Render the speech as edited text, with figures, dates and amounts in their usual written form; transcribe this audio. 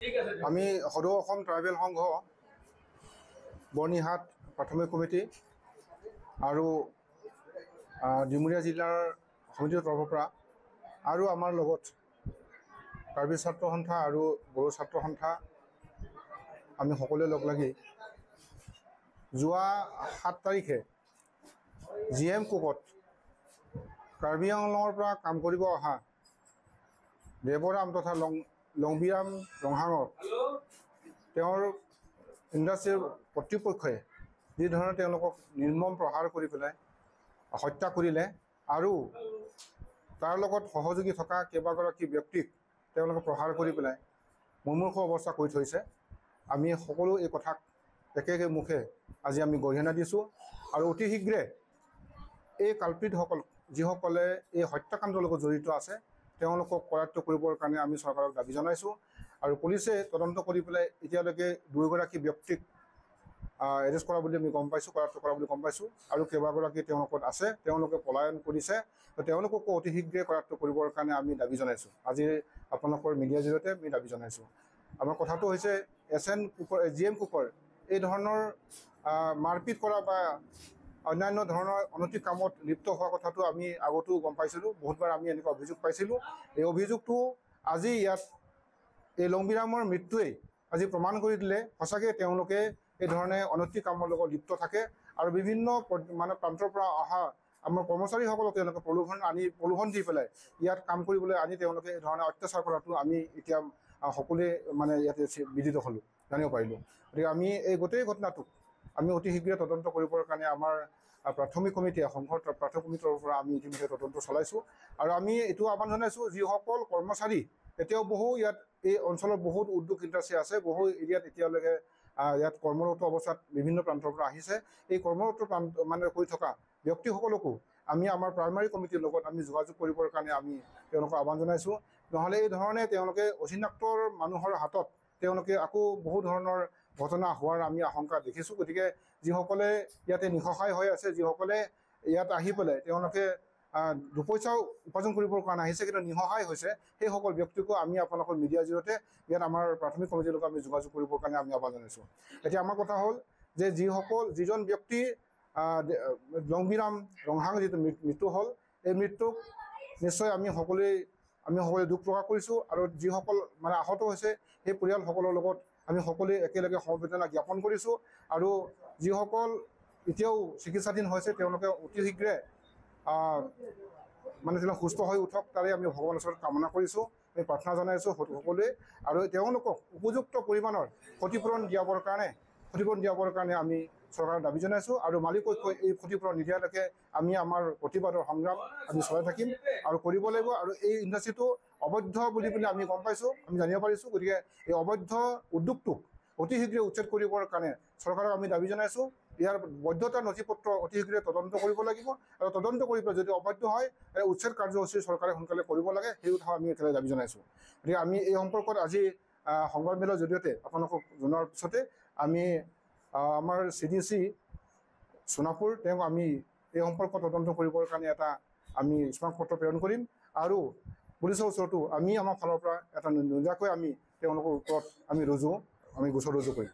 আমি সদৌ অসম ট্ৰাইবেল সংঘ বৰ্ণিহাট প্ৰাথমিক কমিটি আৰু ডিমুৰীয়া জিলাৰ সমিতিৰ তৰফৰ পৰা আৰু আমাৰ লগত কাৰ্বি ছাত্ৰ সন্থা আৰু বড়ো ছাত্ৰ সন্থা আমি সকলোৱে লগ লাগি যোৱা 7 তাৰিখে GM কোকত কাৰ্বি আংলঙৰ পৰা কাম কৰিব অহা দেৱৰাম তথা লংবিৰাম ৰংহাঙৰ তেওঁৰ ইণ্ডাষ্ট্ৰীৰ কৰ্তৃপক্ষই যি ধৰণে তেওঁলোকক নিৰ্মম প্ৰহাৰ কৰি পেলাই হত্যা কৰিলে আৰু তাৰ লগত সহযোগী থকা কেইবাগৰাকী ব্যক্তিক তেওঁলোকে প্ৰহাৰ কৰি পেলাই মুমূৰ্ষু অৱস্থা কৰি থৈছে। আমি সকলো এই কথাক একে মুখে আজি আমি গৰিহণা দিছোঁ আৰু অতি শীঘ্ৰে এই কালপিতসকল যিসকলে এই হত্যাকাণ্ডৰ লগত জড়িত আছে তেওঁলোকক কৰায়ত্ব কৰিবৰ কাৰণে আমি চৰকাৰক দাবী জনাইছোঁ আৰু পুলিচে তদন্ত কৰি পেলাই এতিয়ালৈকে 2 গৰাকী ব্যক্তিক এৰেষ্ট কৰা বুলি আমি গম পাইছোঁ, কৰায়ত্ব কৰা বুলি গম পাইছোঁ আৰু কেইবাগৰাকী তেওঁলোকত আছে, তেওঁলোকে পলায়ন কৰিছে। তেওঁলোককো অতি শীঘ্ৰে কৰায়ত্ব কৰিবৰ কাৰণে আমি দাবী জনাইছোঁ। আজি আপোনালোকৰ মিডিয়াৰ জৰিয়তে আমি দাবী জনাইছোঁ। আমাৰ কথাটো হৈছে SN কুকৰ GM কুকৰ এই ধৰণৰ মাৰপিট কৰা বা অন্যান্য ধৰণৰ অনৈতিক কামত লিপ্ত হোৱা কথাটো আমি আগতো গম পাইছিলোঁ, বহুতবাৰ আমি এনেকুৱা অভিযোগ পাইছিলোঁ। এই অভিযোগটো আজি ইয়াত এই লংবিৰামৰ মৃত্যুৱে আজি প্ৰমাণ কৰি দিলে সঁচাকৈ তেওঁলোকে এই ধৰণে অনৈতিক কামৰ লগত লিপ্ত থাকে আৰু বিভিন্ন মানে প্ৰান্তৰ পৰা অহা আমাৰ কৰ্মচাৰীসকলক তেওঁলোকে প্ৰলোভন দি পেলাই ইয়াত কাম কৰিবলৈ আনি তেওঁলোকে এই ধৰণে অত্যাচাৰ কৰাটো আমি এতিয়া সকলোৱে মানে ইয়াতে বিদিত হ'লোঁ, জানিব পাৰিলোঁ। গতিকে আমি এই গোটেই ঘটনাটোক আমি অতি শীঘ্ৰে তদন্ত কৰিবৰ কাৰণে আমাৰ প্ৰাথমিক কমিটিয়ে সংঘৰ প্ৰাথমিক কমিটিৰ পৰা আমি ইতিমধ্যে তদন্ত চলাইছোঁ আৰু আমি এইটো আহ্বান জনাইছোঁ যিসকল কৰ্মচাৰী এতিয়াও বহু ইয়াত এই অঞ্চলত বহুত উদ্যোগ ইণ্ডাষ্ট্ৰী আছে, বহু এৰিয়াত এতিয়ালৈকে ইয়াত কৰ্মৰত অৱস্থাত বিভিন্ন প্ৰান্তৰ পৰা আহিছে। এই কৰ্মৰত মানে কৰি থকা ব্যক্তিসকলকো আমি আমাৰ প্ৰাইমাৰী কমিটিৰ লগত আমি যোগাযোগ কৰিবৰ কাৰণে আমি তেওঁলোকক আহ্বান জনাইছোঁ। নহ'লে এই ধৰণে তেওঁলোকে অচিনাক্তৰ মানুহৰ হাতত তেওঁলোকে আকৌ বহু ধৰণৰ ঘটনা হোৱাৰ আমি আশংকা দেখিছোঁ। গতিকে যিসকলে ইয়াতে নিঃসহায় হৈ আছে, যিসকলে ইয়াত আহি পেলাই তেওঁলোকে 2 পইচা উপাৰ্জন কৰিবৰ কাৰণে আহিছে কিন্তু নিঃসহায় হৈছে, সেইসকল ব্যক্তিকো আমি আপোনালোকৰ মিডিয়াৰ জৰিয়তে ইয়াত আমাৰ প্ৰাথমিক কমিটিৰ লগত আমি যোগাযোগ কৰিবৰ কাৰণে আমি আহ্বান জনাইছোঁ। এতিয়া আমাৰ কথা হ'ল যে যিজন ব্যক্তি লংবিৰাম ৰংহাং যিটো মৃত্যু হ'ল, এই মৃত্যুক নিশ্চয় আমি সকলোৱে দুখ প্ৰকাশ কৰিছোঁ আৰু যিসকল মানে আহত হৈছে সেই পৰিয়ালসকলৰ লগত আমি সকলোৱে একেলগে সমবেদনা জ্ঞাপন কৰিছোঁ আৰু যিসকল এতিয়াও চিকিৎসাধীন হৈছে তেওঁলোকে অতি শীঘ্ৰে মানে তেওঁলোক সুস্থ হৈ উঠক তাৰে আমি ভগৱানৰ ওচৰত কামনা কৰিছোঁ, আমি প্ৰাৰ্থনা জনাইছোঁ সকলোৱে আৰু তেওঁলোকক উপযুক্ত পৰিমাণৰ ক্ষতিপূৰণ দিয়াবৰ কাৰণে আমি চৰকাৰৰ দাবী জনাইছোঁ আৰু মালিকপক্ষই এই ক্ষতিপূৰণ নিদিয়ালৈকে আমি আমাৰ প্ৰতিবাদৰ সংগ্ৰাম আমি চলাই থাকিম আৰু কৰিব লাগিব। আৰু এই ইণ্ডাষ্ট্ৰীটো অবৈধ বুলি আমি গম পাইছোঁ, আমি জানিব পাৰিছোঁ। গতিকে এই অবৈধ উদ্যোগটোক অতি শীঘ্ৰে উচ্ছেদ কৰিবৰ কাৰণে চৰকাৰক আমি দাবী জনাইছোঁ। ইয়াৰ বৈধতা নথিপত্ৰ অতি শীঘ্ৰে তদন্ত কৰিব লাগিব আৰু তদন্ত কৰি পেলাই যদি অবৈধ হয় উচ্ছেদ কাৰ্যসূচী চৰকাৰে সোনকালে কৰিব লাগে, সেই কথাও আমি একেলগে দাবী জনাইছোঁ। গতিকে আমি এই সম্পৰ্কত আজি সংবাদমেলৰ জৰিয়তে আপোনালোকক জনোৱাৰ পিছতে আমি আমাৰ CDC সোণাপুৰ তেওঁক আমি এই সম্পৰ্কত তদন্ত কৰিবৰ কাৰণে এটা আমি স্মাৰকপত্ৰ প্ৰেৰণ কৰিম আৰু পুলিচৰ ওচৰতো আমি আমাৰ ফালৰ পৰা এটা নিজাকৈ আমি তেওঁলোকৰ ওপৰত আমি গোচৰ ৰুজু কৰিম।